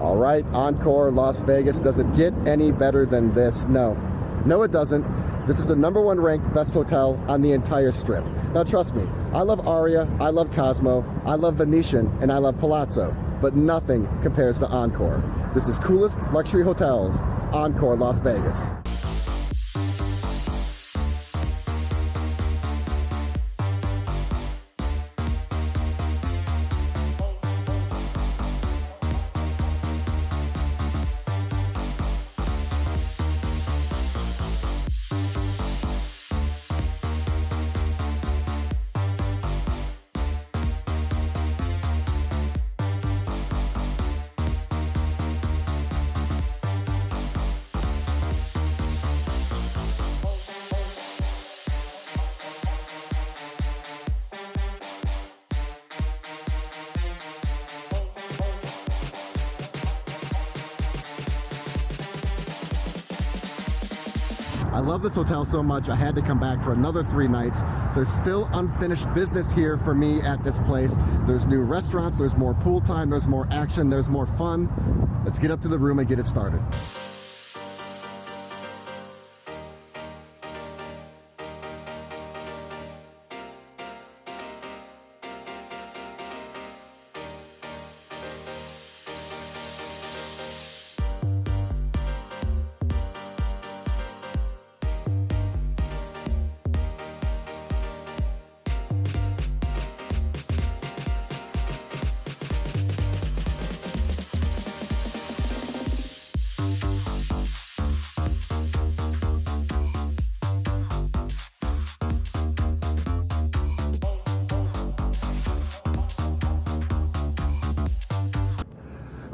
All right, Encore Las Vegas. Does it get any better than this? No. No, it doesn't. This is the #1 ranked best hotel on the entire strip. Now, trust me, I love Aria, I love Cosmo, I love Venetian, and I love Palazzo, but nothing compares to Encore. This is Coolest Luxury Hotels, Encore Las Vegas. I love this hotel so much, I had to come back for another 3 nights. There's still unfinished business here for me at this place. There's new restaurants, there's more pool time, there's more action, there's more fun. Let's get up to the room and get it started.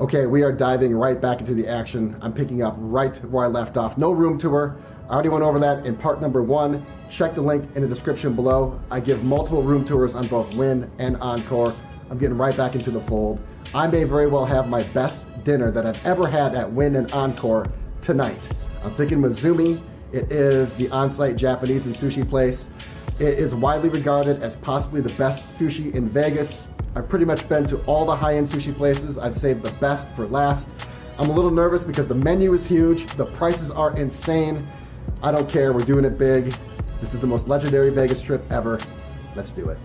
Okay, we are diving right back into the action. I'm picking up right where I left off. No room tour. I already went over that in part #1. Check the link in the description below. I give multiple room tours on both Wynn and Encore. I'm getting right back into the fold. I may very well have my best dinner that I've ever had at Wynn and Encore tonight. I'm thinking Mizumi. It is the on-site Japanese and sushi place. It is widely regarded as possibly the best sushi in Vegas. I've pretty much been to all the high-end sushi places. I've saved the best for last. I'm a little nervous because the menu is huge. The prices are insane. I don't care, we're doing it big. This is the most legendary Vegas trip ever. Let's do it.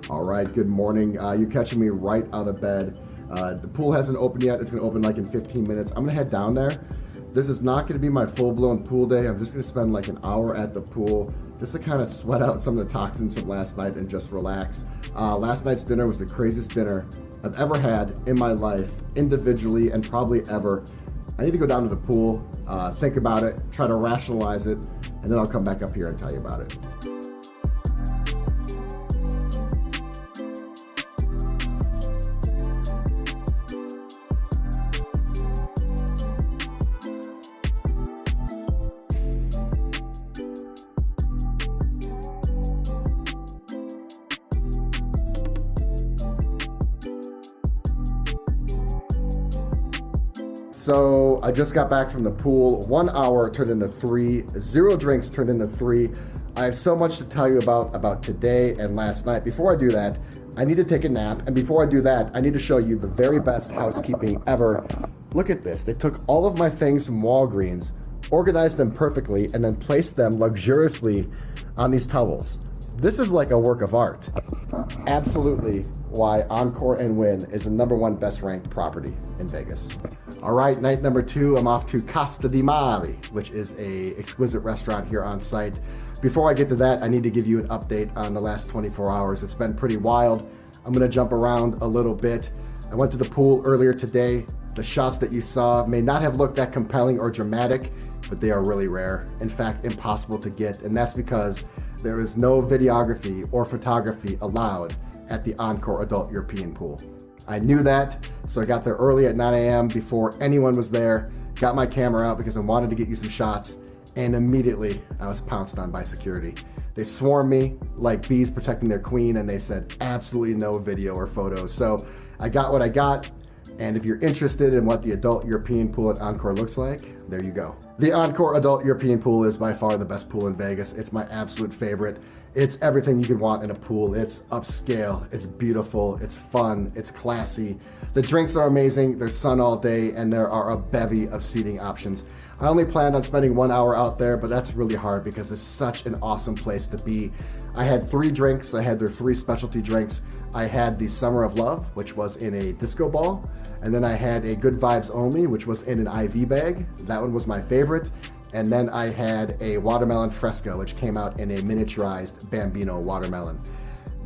All right, good morning. You're catching me right out of bed. The pool hasn't opened yet. It's gonna open like in 15 minutes. I'm gonna head down there. This is not gonna be my full-blown pool day. I'm just gonna spend like an hour at the pool just to kind of sweat out some of the toxins from last night and just relax. Last night's dinner was the craziest dinner I've ever had in my life, individually and probably ever. I need to go down to the pool, think about it, try to rationalize it, and then I'll come back up here and tell you about it. So I just got back from the pool. 1 hour turned into 3, 0 drinks turned into 3. I have so much to tell you about today and last night. Before I do that, I need to take a nap. And before I do that, I need to show you the very best housekeeping ever. Look at this. They took all of my things from Walgreens, organized them perfectly, and then placed them luxuriously on these towels. This is like a work of art. Absolutely why Encore and Wynn is the #1 best ranked property in Vegas. All right, night number 2, I'm off to Casa di Mare, which is a exquisite restaurant here on site. Before I get to that, I need to give you an update on the last 24 hours. It's been pretty wild. I'm gonna jump around a little bit. I went to the pool earlier today. The shots that you saw may not have looked that compelling or dramatic, but they are really rare. In fact, impossible to get, and that's because there is no videography or photography allowed at the Encore Adult European Pool. I knew that, so I got there early at 9 a.m. before anyone was there, got my camera out because I wanted to get you some shots, and immediately I was pounced on by security. They swarmed me like bees protecting their queen, and they said absolutely no video or photos. So I got what I got, and if you're interested in what the Adult European Pool at Encore looks like, there you go. The Encore Adult European Pool is by far the best pool in Vegas. It's my absolute favorite. It's everything you could want in a pool. It's upscale, it's beautiful, it's fun, it's classy. The drinks are amazing, there's sun all day, and there are a bevy of seating options. I only planned on spending 1 hour out there, but that's really hard because it's such an awesome place to be. I had 3 drinks. I had their 3 specialty drinks. I had the Summer of Love, which was in a disco ball, and then I had a Good Vibes Only, which was in an IV bag. That one was my favorite. And then I had a watermelon fresco, which came out in a miniaturized Bambino watermelon.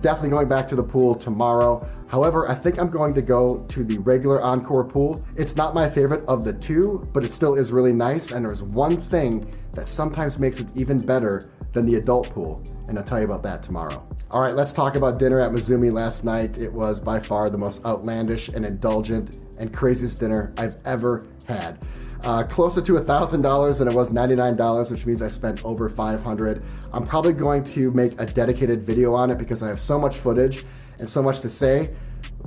Definitely going back to the pool tomorrow. However, I think I'm going to go to the regular Encore pool. It's not my favorite of the 2, but it still is really nice. And there's one thing that sometimes makes it even better than the adult pool. And I'll tell you about that tomorrow. All right, let's talk about dinner at Mizumi last night. It was by far the most outlandish and indulgent and craziest dinner I've ever had. Closer to $1,000 than it was $99, which means I spent over $500. I'm probably going to make a dedicated video on it because I have so much footage and so much to say,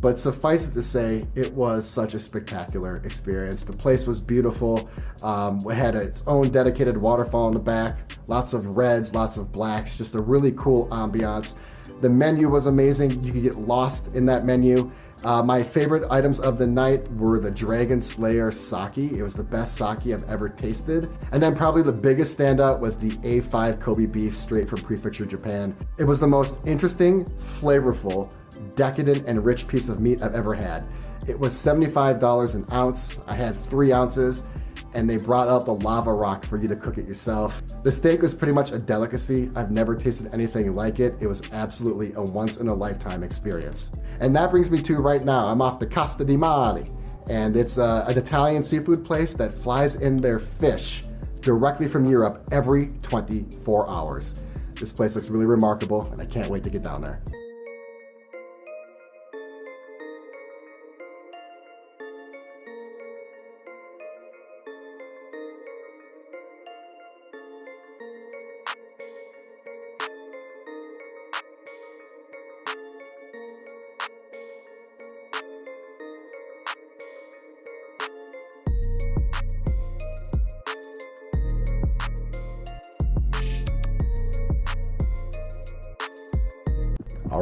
but suffice it to say, it was such a spectacular experience. The place was beautiful. It had its own dedicated waterfall in the back, lots of reds, lots of blacks, just a really cool ambiance. The menu was amazing. You could get lost in that menu. My favorite items of the night were the Dragon Slayer sake. It was the best sake I've ever tasted. And then probably the biggest standout was the A5 Kobe beef straight from Prefecture, Japan. It was the most interesting, flavorful, decadent, and rich piece of meat I've ever had. It was $75 an ounce. I had 3 ounces, and they brought out the lava rock for you to cook it yourself. The steak was pretty much a delicacy. I've never tasted anything like it. It was absolutely a once-in-a-lifetime experience. And that brings me to right now. I'm off to Casa di Mare, and it's an Italian seafood place that flies in their fish directly from Europe every 24 hours. This place looks really remarkable, and I can't wait to get down there.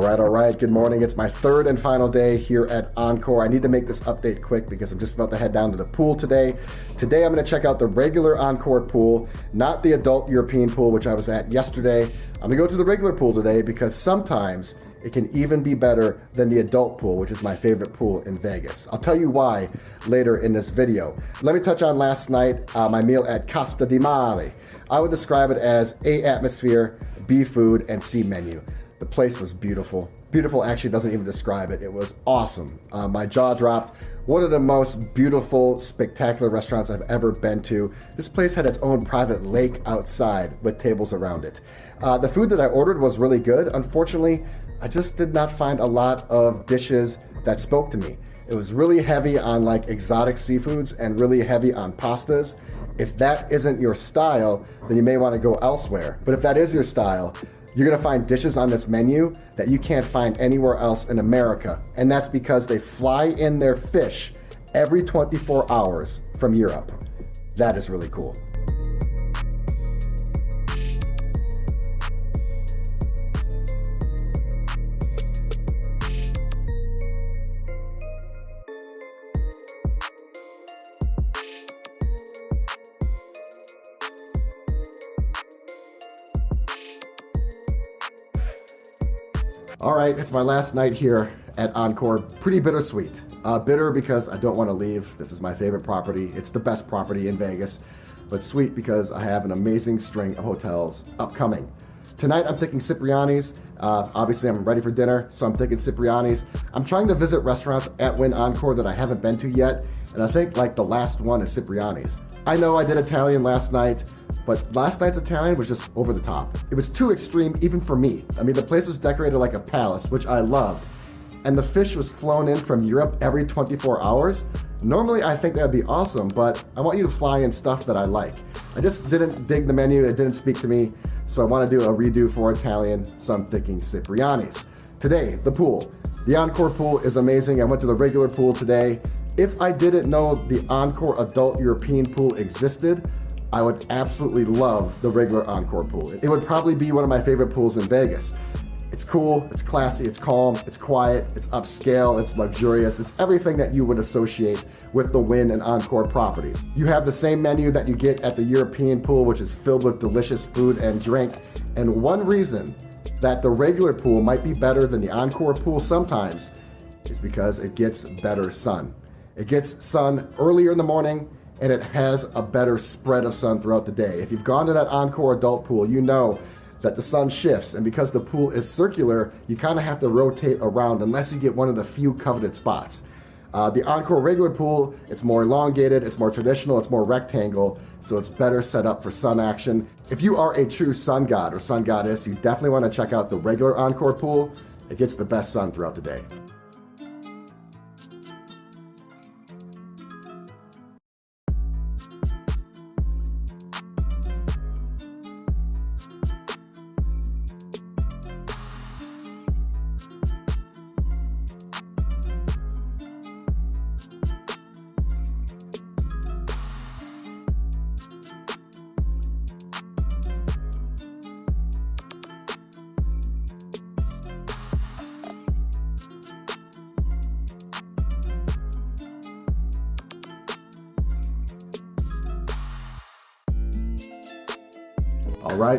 All right, good morning. It's my 3rd and final day here at Encore. I need to make this update quick because I'm just about to head down to the pool today. Today I'm gonna check out the regular Encore pool, not the adult European pool, which I was at yesterday. I'm gonna go to the regular pool today because sometimes it can even be better than the adult pool, which is my favorite pool in Vegas. I'll tell you why later in this video. Let me touch on last night, my meal at Casa di Mare. I would describe it as A atmosphere, B food, and C menu. The place was beautiful. Beautiful actually doesn't even describe it. It was awesome. My jaw dropped One of the most beautiful, spectacular restaurants I've ever been to. This place had its own private lake outside with tables around it. The food that I ordered was really good. Unfortunately, I just did not find a lot of dishes that spoke to me. It was really heavy on like exotic seafoods and really heavy on pastas. If that isn't your style, then you may want to go elsewhere. But if that is your style, you're gonna find dishes on this menu that you can't find anywhere else in America. And that's because they fly in their fish every 24 hours from Europe. That is really cool. All right, it's my last night here at Encore. Pretty bittersweet. Bitter because I don't want to leave. This is my favorite property. It's the best property in Vegas. But sweet because I have an amazing string of hotels upcoming. Tonight I'm thinking Cipriani's. Obviously I'm ready for dinner, so I'm thinking Cipriani's. I'm trying to visit restaurants at Wynn Encore that I haven't been to yet, and I think like the last one is Cipriani's. I know I did Italian last night, but last night's Italian was just over the top. It was too extreme even for me. I mean, the place was decorated like a palace, which I loved, and the fish was flown in from Europe every 24 hours. Normally I think that'd be awesome, but I want you to fly in stuff that I like. I just didn't dig the menu, it didn't speak to me, so I want to do a redo for Italian, so I'm thinking Cipriani's. Today, the pool. The Encore pool is amazing. I went to the regular pool today. If I didn't know the Encore adult European pool existed, I would absolutely love the regular Encore pool. It would probably be one of my favorite pools in Vegas. It's cool, it's classy, it's calm, it's quiet, it's upscale, it's luxurious, it's everything that you would associate with the Wynn and Encore properties. You have the same menu that you get at the European pool, which is filled with delicious food and drink. And one reason that the regular pool might be better than the Encore pool sometimes is because it gets better sun. It gets sun earlier in the morning, and it has a better spread of sun throughout the day. If you've gone to that Encore adult pool, you know that the sun shifts, and because the pool is circular, you kind of have to rotate around unless you get one of the few coveted spots. The Encore regular pool, it's more elongated, it's more traditional, it's more rectangle, so it's better set up for sun action. If you are a true sun god or sun goddess, you definitely want to check out the regular Encore pool. It gets the best sun throughout the day.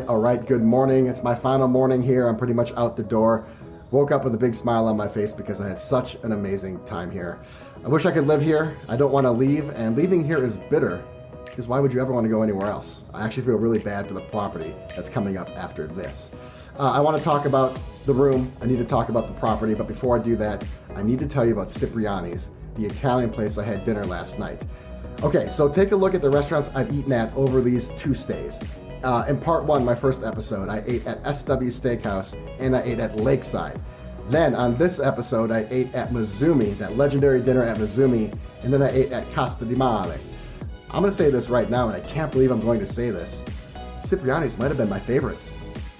All right, good morning. It's my final morning here. I'm pretty much out the door. Woke up with a big smile on my face because I had such an amazing time here. I wish I could live here. I don't want to leave, and leaving here is bitter because why would you ever want to go anywhere else? I actually feel really bad for the property that's coming up after this. I want to talk about the room. I need to talk about the property, but before I do that, I need to tell you about Cipriani's, the Italian place I had dinner last night. Okay, so take a look at the restaurants I've eaten at over these 2 stays. In part 1, my first episode, I ate at SW Steakhouse and I ate at Lakeside. Then on this episode, I ate at Mizumi, that legendary dinner at Mizumi, and then I ate at Casa di Mare. I'm gonna say this right now, and I can't believe I'm going to say this. Cipriani's might have been my favorite.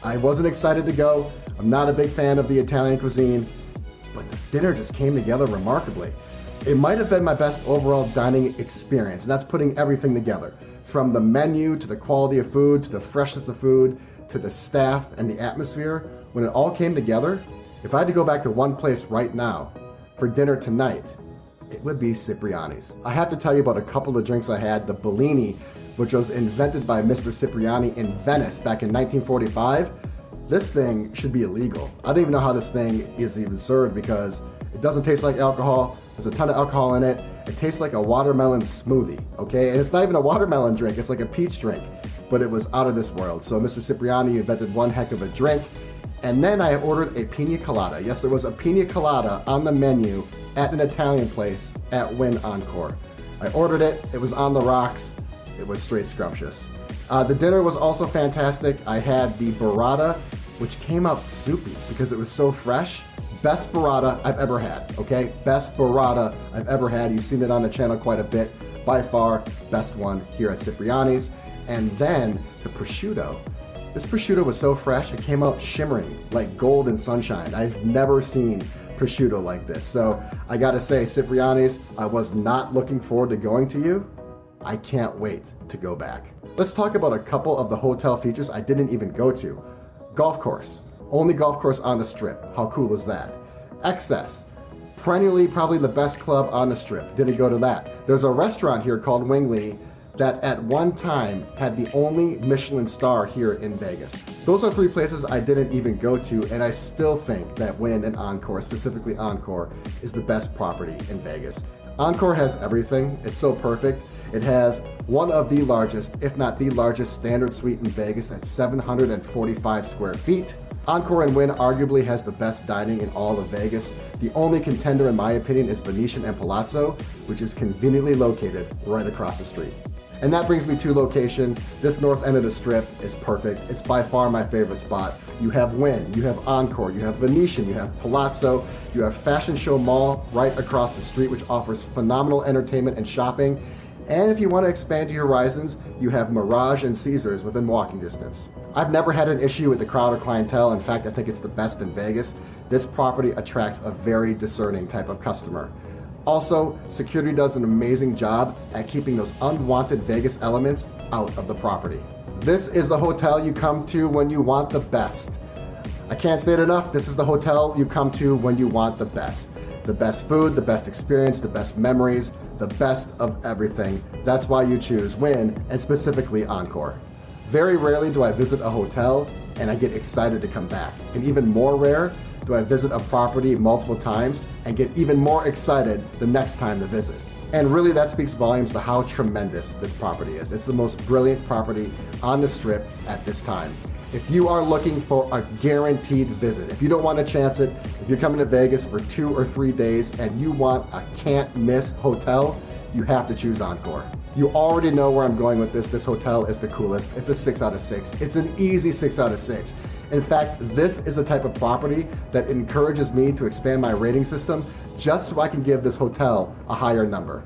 I wasn't excited to go. I'm not a big fan of the Italian cuisine, but the dinner just came together remarkably. It might have been my best overall dining experience, and that's putting everything together. From the menu, to the quality of food, to the freshness of food, to the staff and the atmosphere. When it all came together, if I had to go back to one place right now for dinner tonight, it would be Cipriani's. I have to tell you about a couple of drinks I had. The Bellini, which was invented by Mr. Cipriani in Venice back in 1945. This thing should be illegal. I don't even know how this thing is even served because it doesn't taste like alcohol. There's a ton of alcohol in it. It tastes like a watermelon smoothie, okay? And it's not even a watermelon drink, it's like a peach drink, but it was out of this world. So Mr. Cipriani invented one heck of a drink. And then I ordered a pina colada. Yes, there was a pina colada on the menu at an Italian place at Wynn Encore. I ordered it, it was on the rocks, it was straight scrumptious. The dinner was also fantastic. I had the burrata, which came out soupy because it was so fresh. Best burrata I've ever had, okay? Best burrata I've ever had. You've seen it on the channel quite a bit. By far, best one here at Cipriani's. And then the prosciutto. This prosciutto was so fresh, it came out shimmering like gold and sunshine. I've never seen prosciutto like this. So I gotta say, Cipriani's, I was not looking forward to going to you. I can't wait to go back. Let's talk about a couple of the hotel features I didn't even go to. Golf course. Only golf course on the Strip. How cool is that? Excess. Perennially probably the best club on the Strip. Didn't go to that. There's a restaurant here called Wingley that at one time had the only Michelin star here in Vegas. Those are three places I didn't even go to, and I still think that Wynn and Encore, specifically Encore, is the best property in Vegas. Encore has everything. It's so perfect. It has one of the largest, if not the largest, standard suite in Vegas at 745 square feet. Encore and Wynn arguably has the best dining in all of Vegas. The only contender, in my opinion, is Venetian and Palazzo, which is conveniently located right across the street. And that brings me to location. This north end of the Strip is perfect. It's by far my favorite spot. You have Wynn, you have Encore, you have Venetian, you have Palazzo, you have Fashion Show Mall right across the street, which offers phenomenal entertainment and shopping. And if you want to expand your horizons, you have Mirage and Caesars within walking distance. I've never had an issue with the crowd or clientele. In fact, I think it's the best in Vegas. This property attracts a very discerning type of customer. Also, security does an amazing job at keeping those unwanted Vegas elements out of the property. This is a hotel you come to when you want the best. I can't say it enough, this is the hotel you come to when you want the best. The best food, the best experience, the best memories, the best of everything. That's why you choose Wynn, and specifically Encore. Very rarely do I visit a hotel and I get excited to come back. And even more rare do I visit a property multiple times and get even more excited the next time to visit. And really that speaks volumes to how tremendous this property is. It's the most brilliant property on the Strip at this time. If you are looking for a guaranteed visit, if you don't want to chance it, if you're coming to Vegas for 2 or 3 days and you want a can't miss hotel, you have to choose Encore. You already know where I'm going with this. This hotel is the coolest. It's a 6 out of 6. It's an easy 6 out of 6. In fact, this is the type of property that encourages me to expand my rating system just so I can give this hotel a higher number.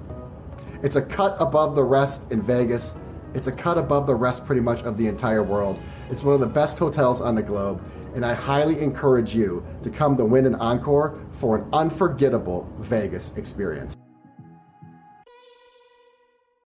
It's a cut above the rest in Vegas. It's a cut above the rest pretty much of the entire world. It's one of the best hotels on the globe, and I highly encourage you to come to Wynn and Encore for an unforgettable Vegas experience.